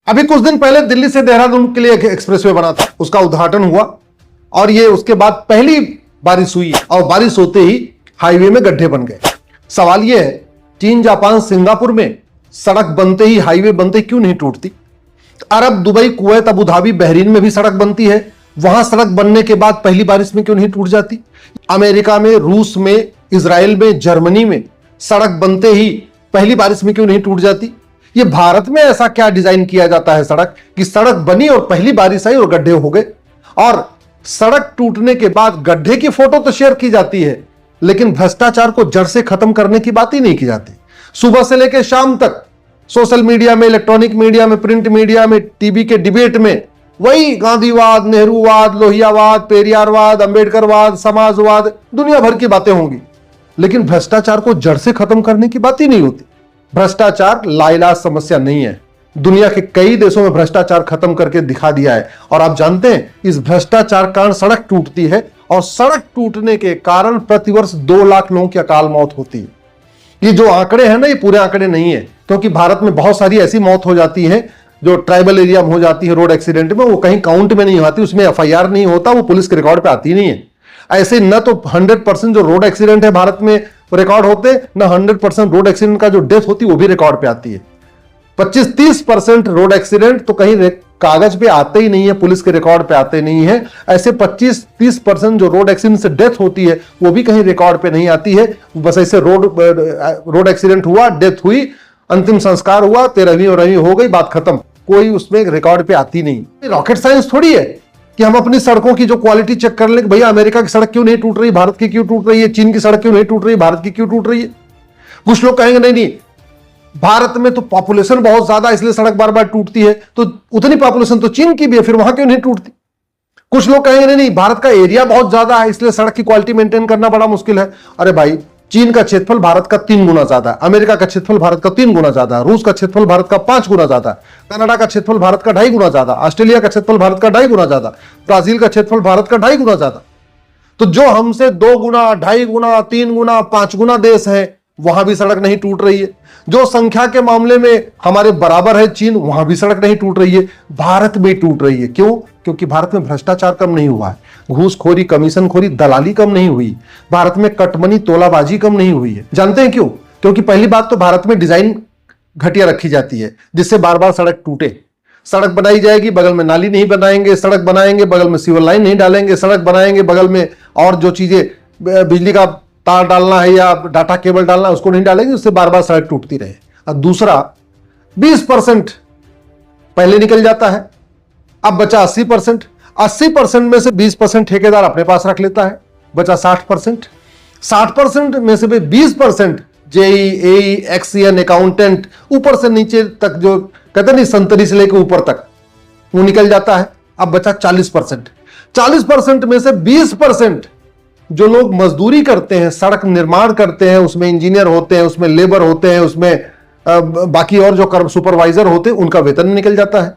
अभी कुछ दिन पहले दिल्ली से देहरादून के लिए एक एक्सप्रेसवे बना था, उसका उद्घाटन हुआ और ये उसके बाद पहली बारिश हुई और बारिश होते ही हाईवे में गड्ढे बन गए। सवाल ये है, चीन, जापान, सिंगापुर में सड़क बनते ही, हाईवे बनते ही क्यों नहीं टूटती? अरब, Dubai, Kuwait, Abu Dhabi, Bahrain में भी सड़क बनती है, वहां सड़क बनने के बाद पहली बारिश में क्यों नहीं टूट जाती? अमेरिका में, रूस में, इजराइल में, जर्मनी में सड़क बनते ही पहली बारिश में क्यों नहीं टूट जाती? ये भारत में ऐसा क्या डिजाइन किया जाता है सड़क कि सड़क बनी और पहली बारिश आई और गड्ढे हो गए? और सड़क टूटने के बाद गड्ढे की फोटो तो शेयर की जाती है, लेकिन भ्रष्टाचार को जड़ से खत्म करने की बात ही नहीं की जाती। सुबह से लेकर शाम तक सोशल मीडिया में, इलेक्ट्रॉनिक मीडिया में, प्रिंट मीडिया में, टीवी के डिबेट में वही गांधीवाद, नेहरूवाद, लोहियावाद, पेरियारवाद, अंबेडकरवाद, समाजवाद, दुनिया भर की बातें होंगी, लेकिन भ्रष्टाचार को जड़ से खत्म करने की बात ही नहीं होती। भ्रष्टाचार लाइलाज समस्या नहीं है, दुनिया के कई देशों में भ्रष्टाचार खत्म करके दिखा दिया है। और आप जानते हैं, इस भ्रष्टाचार के कारण सड़क टूटती है और सड़क टूटने के कारण प्रतिवर्ष 2 लाख लोगों की अकाल मौत होती है। ये जो आंकड़े हैं ना, ये पूरे आंकड़े नहीं है, क्योंकि भारत में बहुत सारी ऐसी मौत हो जाती है जो ट्राइबल एरिया में हो जाती है, रोड एक्सीडेंट में, वो कहीं काउंट में नहीं आती, उसमें FIR नहीं होता, वो पुलिस के रिकॉर्ड पे आती नहीं है। ऐसे न तो 100% जो रोड एक्सीडेंट है भारत में रिकॉर्ड होते, न 100% रोड एक्सीडेंट का जो डेथ होती है वो भी रिकॉर्ड पे आती है। 25-30% रोड एक्सीडेंट तो कहीं कागज पे आते ही नहीं है, पुलिस के रिकॉर्ड पे आते नहीं है। ऐसे 25-30% जो रोड एक्सीडेंट से डेथ होती है वो भी कहीं रिकॉर्ड पे नहीं आती है। बस ऐसे रोड एक्सीडेंट हुआ, डेथ हुई, अंतिम संस्कार हुआ, 13वीं और 12वीं हो गई, बात खत्म, कोई उसमें रिकॉर्ड पे आती नहीं। रॉकेट साइंस थोड़ी है कि हम अपनी सड़कों की जो क्वालिटी चेक कर लें, भैया अमेरिका की सड़क क्यों नहीं टूट रही, भारत की क्यों टूट रही है, चीन की सड़क क्यों नहीं टूट रही, भारत की क्यों टूट रही है। कुछ लोग कहेंगे नहीं नहीं, भारत में तो पॉपुलेशन बहुत ज्यादा इसलिए सड़क बार बार टूटती है, तो उतनी पॉपुलेशन तो चीन की भी है, फिर वहां क्यों नहीं टूटती। कुछ लोग कहेंगे नहीं नहीं, भारत का एरिया बहुत ज्यादा है इसलिए सड़क की क्वालिटी मेंटेन करना बड़ा मुश्किल है। अरे भाई, चीन का क्षेत्रफल भारत का 3 गुना ज्यादा है, अमेरिका का क्षेत्रफल भारत का 3 गुना ज्यादा है, रूस का क्षेत्रफल भारत का 5 गुना ज्यादा है, कनाडा का क्षेत्रफल भारत का 2.5 गुना ज्यादा, ऑस्ट्रेलिया का क्षेत्रफल भारत का 2.5 गुना ज्यादा, ब्राजील का क्षेत्रफल भारत का 2.5 गुना ज्यादा। तो जो हमसे 2 गुना, 2.5 गुना, 3 गुना, 5 गुना देश है, वहां भी सड़क नहीं टूट रही है। जो संख्या के मामले में हमारे बराबर है चीन, वहां भी सड़क नहीं टूट रही है, भारत में टूट रही है। क्यों? क्योंकि भारत में भ्रष्टाचार कम नहीं हुआ है, घूसखोरी, कमीशनखोरी, दलाली कम नहीं हुई, भारत में कटमनी, तोलाबाजी कम नहीं हुई है। जानते हैं क्यों? क्योंकि पहली बात तो भारत में डिजाइन घटिया रखी जाती है, जिससे बार बार सड़क टूटे। सड़क बनाई जाएगी, बगल में नाली नहीं बनाएंगे, सड़क बनाएंगे बगल में सीवर लाइन नहीं डालेंगे, सड़क बनाएंगे बगल में और जो चीजें बिजली का तार डालना है या डाटा केबल डालना है उसको नहीं डालेंगे, उससे बार बार सड़क टूटती रहे। और दूसरा, 20% पहले निकल जाता है, अब बचा 80%। 80% में से 20% ठेकेदार अपने पास रख लेता है, बचा 60%। 60% में से भी 20% जेई, एई, एक्सीएन, अकाउंटेंट, ऊपर से नीचे तक जो कहते नहीं, संतरी से लेकर ऊपर तक, वो निकल जाता है। अब बचा 40%। 40% में से 20% जो लोग मजदूरी करते हैं, सड़क निर्माण करते हैं, उसमें इंजीनियर होते हैं, उसमें लेबर होते हैं, उसमें बाकी और जो सुपरवाइजर होते हैं, उनका वेतन निकल जाता है।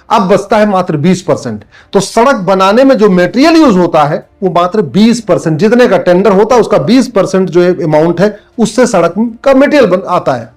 अब बचता है मात्र 20%। तो सड़क बनाने में जो मटेरियल यूज होता है वो मात्र 20%, जितने का टेंडर होता है उसका 20% जो अमाउंट है उससे सड़क का मटेरियल आता है।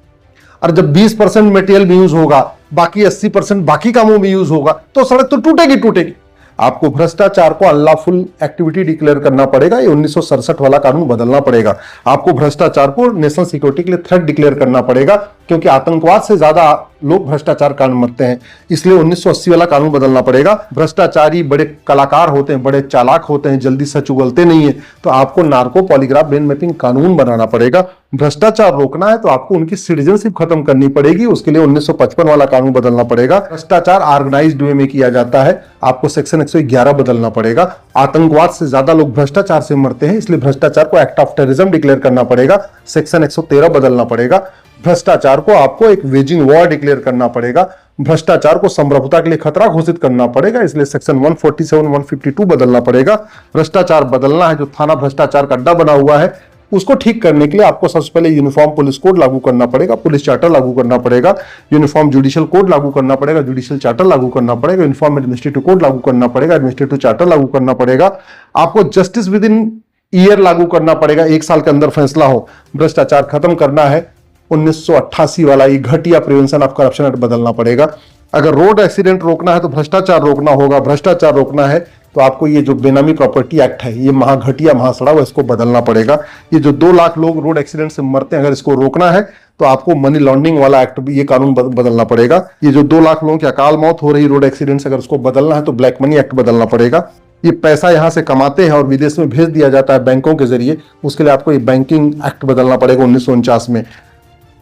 और जब 20% मटेरियल यूज होगा, बाकी 80% बाकी कामों में यूज होगा, तो सड़क तो टूटेगी टूटेगी। आपको भ्रष्टाचार को अनलॉफुल एक्टिविटी डिक्लेयर करना पड़ेगा, ये 1967 वाला कानून बदलना पड़ेगा। आपको भ्रष्टाचार को नेशनल सिक्योरिटी के लिए थ्रेट डिक्लेयर करना पड़ेगा, क्योंकि आतंकवाद से ज्यादा लोग भ्रष्टाचार कारण मरते हैं, इसलिए 1980 वाला कानून बदलना पड़ेगा। भ्रष्टाचारी बड़े कलाकार होते हैं, बड़े चालाक होते हैं, जल्दी सच उगलते नहीं है, तो आपको नार्को पॉलीग्राफ ब्रेन मैपिंग कानून बनाना पड़ेगा। भ्रष्टाचार रोकना है तो आपको उनकी सिटीजनशिप खत्म करनी पड़ेगी, उसके लिए 1955 वाला कानून बदलना पड़ेगा। भ्रष्टाचार ऑर्गेनाइज्ड वे में किया जाता है, आपको सेक्शन 111 बदलना पड़ेगा। आतंकवाद से ज्यादा लोग भ्रष्टाचार से मरते हैं, इसलिए भ्रष्टाचार को एक्ट ऑफ टेररिज्म डिक्लेयर करना पड़ेगा, सेक्शन 113 बदलना पड़ेगा। भ्रष्टाचार को आपको एक वेजिंग वॉर डिक्लेयर करना पड़ेगा, भ्रष्टाचार को संप्रभुता के लिए खतरा घोषित करना पड़ेगा, इसलिए सेक्शन 147, 152 बदलना पड़ेगा। भ्रष्टाचार बदलना है, जो थाना भ्रष्टाचार का अड्डा बना हुआ है उसको ठीक करने के लिए आपको सबसे पहले यूनिफॉर्म पुलिस कोड लागू करना पड़ेगा, पुलिस चार्टर लागू करना पड़ेगा, यूनिफॉर्म जुडिशियल कोड लागू करना पड़ेगा, जुडिशियल चार्टर लागू करना पड़ेगा, यूनिफॉर्म एडमिनिस्ट्रेटिव कोड लागू करना पड़ेगा, एडमिनिस्ट्रेटिव चार्टर लागू करना पड़ेगा। आपको जस्टिस विद इन ईयर लागू करना पड़ेगा, 1 साल के अंदर फैसला हो। भ्रष्टाचार खत्म करना है, 1988 वाला ये घटिया प्रिवेंशन ऑफ करप्शन एक्ट बदलना पड़ेगा। अगर रोड एक्सीडेंट रोकना है तो भ्रष्टाचार रोकना होगा, भ्रष्टाचार रोकना है तो आपको ये जो बेनामी प्रॉपर्टी एक्ट है, ये महाघटिया महासड़ा, इसको बदलना पड़ेगा। ये जो 2 लाख लोग रोड एक्सीडेंट से मरते हैं, अगर इसको रोकना है तो आपको मनी लॉन्ड्रिंग वाला एक्ट भी, ये कानून बदलना पड़ेगा। ये जो 2 लाख लोगों की अकाल मौत हो रही रोड एक्सीडेंट से, अगर उसको बदलना है तो ब्लैक मनी एक्ट बदलना पड़ेगा। ये पैसा यहां से कमाते हैं और विदेश में भेज दिया जाता है बैंकों के जरिए, उसके लिए आपको ये बैंकिंग एक्ट बदलना पड़ेगा 1949 में।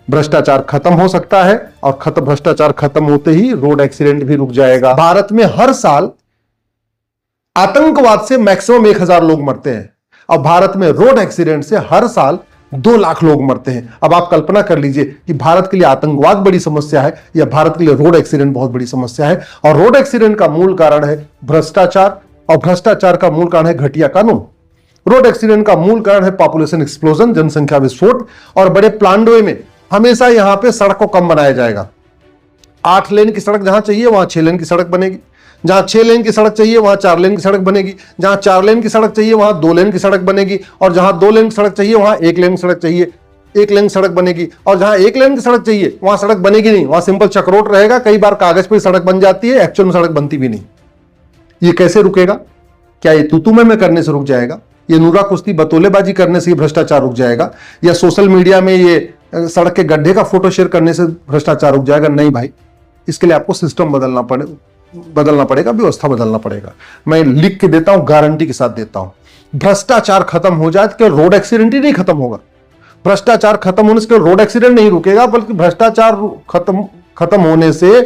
भ्रष्टाचार खत्म हो सकता है और भ्रष्टाचार खत्म होते ही रोड एक्सीडेंट भी रुक जाएगा। भारत में हर साल आतंकवाद से मैक्सिमम 1000 लोग मरते हैं और भारत में रोड एक्सीडेंट से हर साल 2 लाख लोग मरते हैं। अब आप कल्पना कर लीजिए कि भारत के लिए आतंकवाद बड़ी समस्या है या भारत के लिए रोड एक्सीडेंट बहुत बड़ी समस्या है। और रोड एक्सीडेंट का मूल कारण है भ्रष्टाचार और भ्रष्टाचार का मूल कारण है घटिया कानून। रोड एक्सीडेंट का मूल कारण है पॉपुलेशन एक्सप्लोजन, जनसंख्या विस्फोट। और बड़े प्लांडवे में हमेशा यहां पे सड़क को कम बनाया जाएगा। 8 लेन की सड़क जहां चाहिए वहां 6 लेन की सड़क बनेगी, जहां 6 लेन की सड़क चाहिए वहां 4 लेन की सड़क बनेगी, जहां 4 लेन की सड़क चाहिए वहां 2 लेन की सड़क बनेगी, और जहां 2 लेन की सड़क चाहिए वहां 1 लेन की सड़क चाहिए, 1 लेन की सड़क बनेगी, और जहां 1 लेन की सड़क चाहिए वहां सड़क बनेगी नहीं, वहां सिंपल चक्रोट रहेगा। कई बार कागज पर सड़क बन जाती है, एक्चुअल में सड़क बनती भी नहीं। ये कैसे रुकेगा? क्या ये तू में करने से रुक जाएगा? ये नूरा कुश्ती बतौलेबाजी करने से ये भ्रष्टाचार रुक जाएगा? या सोशल मीडिया में ये सड़क के गड्ढे का फोटो शेयर करने से भ्रष्टाचार रुक जाएगा? नहीं भाई, इसके लिए आपको सिस्टम बदलना पड़ेगा, व्यवस्था बदलना पड़ेगा। मैं लिख के देता हूं, गारंटी के साथ देता हूं। भ्रष्टाचार खत्म हो जाए तो रोड एक्सीडेंट ही नहीं खत्म होगा। भ्रष्टाचार खत्म होने से रोड एक्सीडेंट नहीं रुकेगा, बल्कि भ्रष्टाचार खत्म होने से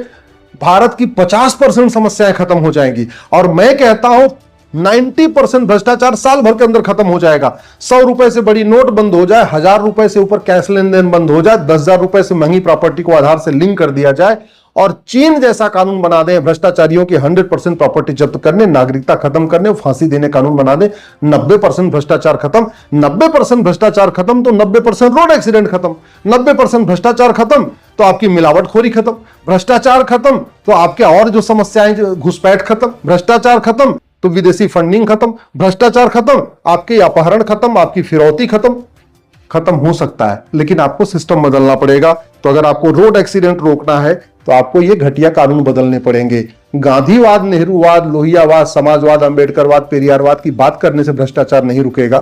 भारत की 50% समस्याएं खत्म हो जाएंगी। और मैं कहता हूं 90% भ्रष्टाचार साल भर के अंदर खत्म हो जाएगा। 100 रुपए से बड़ी नोट बंद हो जाए, 1000 रुपए से ऊपर कैश लेन देन बंद हो जाए, 10,000 रुपए से महंगी प्रॉपर्टी को आधार से लिंक कर दिया जाए, और चीन जैसा कानून बना दें भ्रष्टाचारियों की 100% प्रॉपर्टी जब्त करने, नागरिकता खत्म करने, फांसी देने कानून बना दें। 90% भ्रष्टाचार खत्म। 90% भ्रष्टाचार खत्म तो 90% रोड एक्सीडेंट खत्म। 90% भ्रष्टाचार खत्म तो आपकी मिलावटखोरी खत्म। भ्रष्टाचार खत्म तो आपके और जो समस्याएं, घुसपैठ खत्म। भ्रष्टाचार खत्म तो विदेशी फंडिंग खत्म। भ्रष्टाचार खत्म, आपके अपहरण खत्म, आपकी फिरौती खत्म हो सकता है, लेकिन आपको सिस्टम बदलना पड़ेगा। तो अगर आपको रोड एक्सीडेंट रोकना है तो आपको ये घटिया कानून बदलने पड़ेंगे। गांधीवाद, नेहरूवाद, लोहियावाद, समाजवाद, अंबेडकरवाद, पेरियारवाद की बात करने से भ्रष्टाचार नहीं रुकेगा।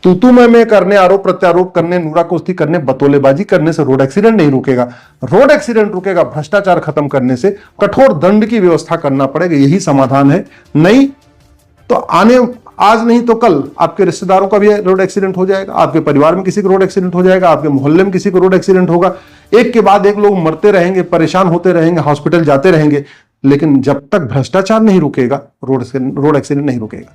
तू मैं करने, आरोप प्रत्यारोप करने, नूरा कुश्ती करने, बतौलेबाजी करने से रोड एक्सीडेंट नहीं रुकेगा। रोड एक्सीडेंट रुकेगा भ्रष्टाचार खत्म करने से। कठोर दंड की व्यवस्था करना पड़ेगा, यही समाधान है। नहीं तो आज नहीं तो कल आपके रिश्तेदारों का भी रोड एक्सीडेंट हो जाएगा, आपके परिवार में किसी को रोड एक्सीडेंट हो जाएगा, आपके मोहल्ले में किसी को रोड एक्सीडेंट होगा। एक के बाद एक लोग मरते रहेंगे, परेशान होते रहेंगे, हॉस्पिटल जाते रहेंगे, लेकिन जब तक भ्रष्टाचार नहीं रुकेगा रोड एक्सीडेंट नहीं रुकेगा।